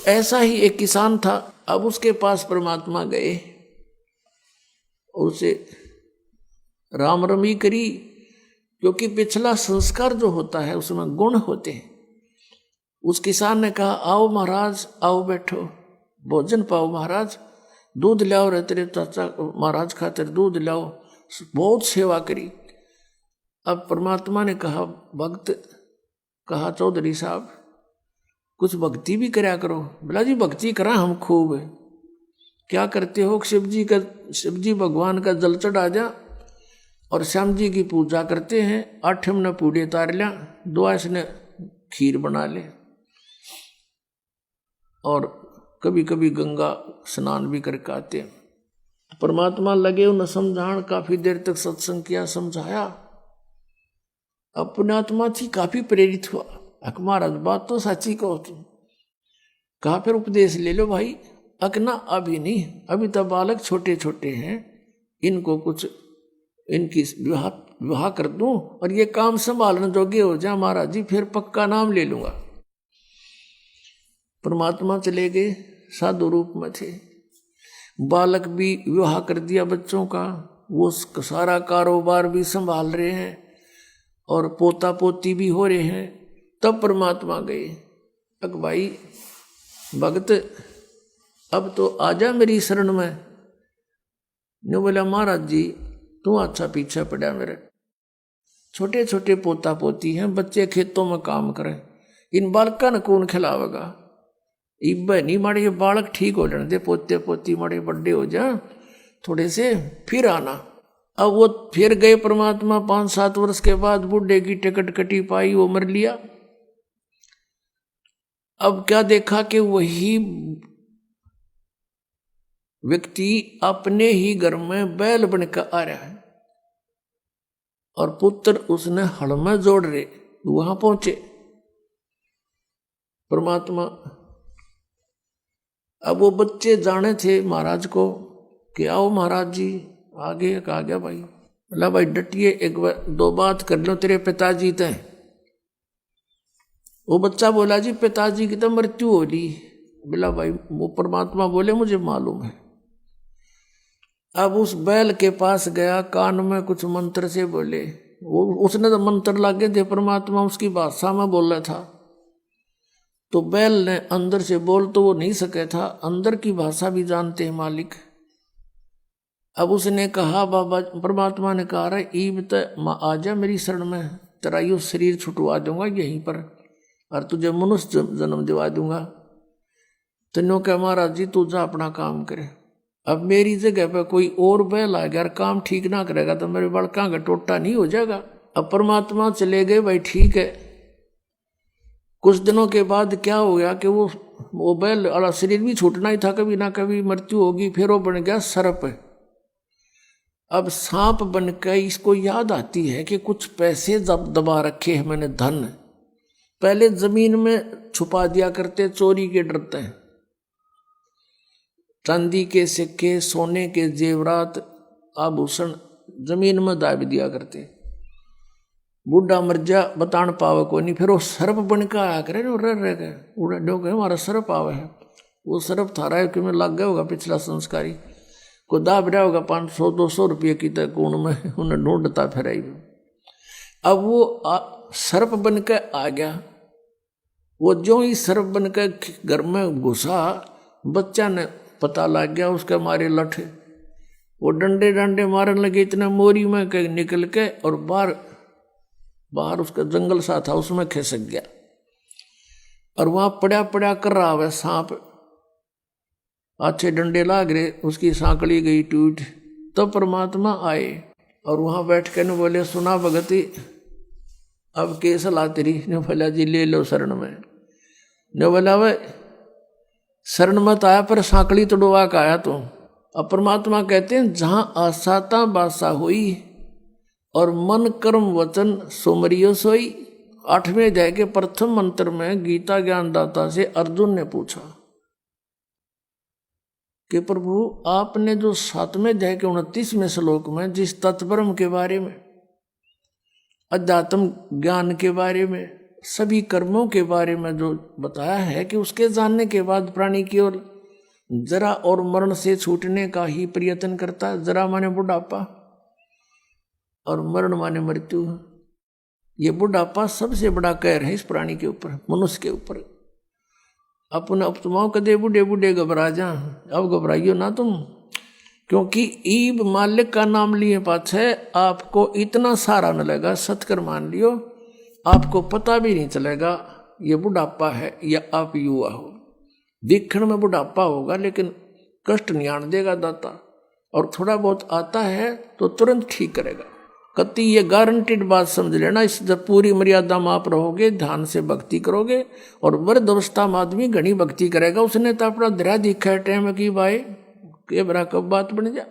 ऐसा ही एक किसान था। अब उसके पास परमात्मा गए और उसे राम रमी करी, क्योंकि पिछला संस्कार जो होता है उसमें गुण होते हैं। उस किसान ने कहा, आओ महाराज, आओ बैठो, भोजन पाओ महाराज, दूध लाओ रे तेरे चाचा महाराज खातिर दूध लाओ। बहुत सेवा करी। अब परमात्मा ने कहा, भक्त कहा, चौधरी साहब कुछ भक्ति भी करया करो। बोला जी भक्ति करा हम खूब। क्या करते हो? शिव जी भगवान का जल चढ़ा जा और श्याम जी की पूजा करते हैं। 8 ने पूड़े तार लिया, 2 ने खीर बना ले, और कभी कभी गंगा स्नान भी करके आते हैं। परमात्मा लगे उन्हें समझान, काफी देर तक सत्संग किया, समझाया। अपने आत्मा थी काफी प्रेरित हुआ। महाराज बात तो सच्ची कहो तुम। कहा फिर उपदेश ले लो भाई। अकना अभी नहीं, अभी तो बालक छोटे छोटे हैं, इनको कुछ इनकी विवाह कर दूं और ये काम संभालने जोगे हो जाए महाराज जी, फिर पक्का नाम ले लूंगा। परमात्मा चले गए, साधु रूप में थे। बालक भी विवाह कर दिया बच्चों का, वो सारा कारोबार भी संभाल रहे हैं और पोता पोती भी हो रहे हैं। तब परमात्मा गए, अक भाई भगत अब तो आजा मेरी शरण में। ने बोला, महाराज जी तू अच्छा पीछे पड़ा, मेरे छोटे छोटे पोता पोती हैं, बच्चे खेतों में काम करें, इन बालका ने कौन खिलावेगा? इब नहीं माड़े ये बालक ठीक हो जाने दे, पोते पोती माड़े बड़े हो जा थोड़े से, फिर आना। अब वो फिर गए परमात्मा। 5-7 वर्ष के बाद बूढ़े की टिकट कटी पाई, वो मर लिया। अब क्या देखा कि वही व्यक्ति अपने ही घर में बैल बनकर आ रहा है और पुत्र उसने हल में जोड़ रहे। वहां पहुंचे परमात्मा। अब वो बच्चे जाने थे महाराज को कि आओ महाराज जी आगे। कहा गया भाई, बोला भाई डटिए, 1-2 बात कर लो तेरे पिताजी तय। वो बच्चा बोला, जी पिताजी की तो मृत्यु हो ली। बोला भाई, वो परमात्मा बोले मुझे मालूम है। अब उस बैल के पास गया, कान में कुछ मंत्र से बोले। वो उसने तो मंत्र लागे थे, परमात्मा उसकी भाषा में बोल रहा था। तो बैल ने अंदर से बोल तो वो नहीं सके था, अंदर की भाषा भी जानते हैं मालिक। अब उसने कहा, बाबा परमात्मा ने कहा, रहा ईब तो आजा मेरी शरण में, तेरा यू शरीर छुटवा दूंगा यहीं पर और तुझे मनुष्य जन्म दिवा दूंगा। तेनों क्या महाराज जी तू जा अपना काम करे। अब मेरी जगह पे कोई और बैल आ गया और काम ठीक ना करेगा तो मेरे बड़का का टोटा नहीं हो जाएगा। अब परमात्मा चले गए, भाई ठीक है। कुछ दिनों के बाद क्या हो गया कि वो बैल वाला शरीर भी छूटना ही था, कभी ना कभी मृत्यु होगी। फिर वो बन गया सर्प। अब सांप बनकर इसको याद आती है कि कुछ पैसे दबा रखे हैं मैंने, धन पहले जमीन में छुपा दिया करते, चोरी के डरते हैं। चांदी के सिक्के, सोने के जेवरात, आभूषण जमीन में दाब दिया करते। बूढ़ा मर जा बतान पावे को नहीं, फिर वो सर्प बनकर आया करे, रह गए उड़ा डो गए, हमारा सर्प आवे है। वो सर्प थारा है कि में लग गया होगा पिछला संस्कारी को, दाब रहा होगा 500-200 रुपये की तक कौन में उन्हें ढूंढता फिर। अब वो सर्प बनकर आ गया। वो जो ही सर्प बनकर घर में घुसा, बच्चा ने पता लग गया, उसके मारे लठ वो डंडे डंडे मारने लगे। इतना मोरी में निकल के और बाहर उसका जंगल सा था, उसमें खिसक गया और वहां पड़ा पड़ा कर रहा है सांप। अच्छे डंडे लाग रहे, उसकी सांकड़ी गई टूट। तो परमात्मा आए और वहां बैठ के ने बोले, सुना भगती अब के सलाह तेरी? ने बोला, जी ले लो शरण में। ने बोला, भाई शरण मत आया पर सांकड़ी तोड़वा का आया। तो अब परमात्मा कहते हैं, जहां आसाता बासा हुई और मन कर्म वचन सोमरियो सोई। 8वें अध्याय के प्रथम मंत्र में गीता ज्ञानदाता से अर्जुन ने पूछा कि प्रभु आपने जो 7वें अध्याय के 29वें श्लोक में जिस तत्ब्रह्म के बारे में, अध्यात्म ज्ञान के बारे में, सभी कर्मों के बारे में जो बताया है कि उसके जानने के बाद प्राणी की ओर जरा और मरण से छूटने का ही प्रयत्न करता है। जरा माने बुढ़ापा और मरण माने मृत्यु। ये बुढ़ापा सबसे बड़ा कहर है इस प्राणी के ऊपर, मनुष्य के ऊपर। अपने अपतमाओं कदे बूढ़े बूढ़े घबरा जा, अब घबराइयो ना तुम, क्योंकि ईब मालिक का नाम लिए पाछे आपको इतना सारा न लगा, सतकर मान लियो, आपको पता भी नहीं चलेगा ये बुढ़ापा है या आप युवा हो। दिखण में बुढ़ापा होगा लेकिन कष्ट नहीं आने देगा दाता, और थोड़ा बहुत आता है तो तुरंत ठीक करेगा। कति ये गारंटीड बात समझ लेना। इस जब पूरी मर्यादा में आप रहोगे, ध्यान से भक्ति करोगे, और वृद्ध अवस्था में आदमी घनी भक्ति करेगा। उसने तो अपना धरा दिखा है टाइम की भाई के बरा कब बात बन जा।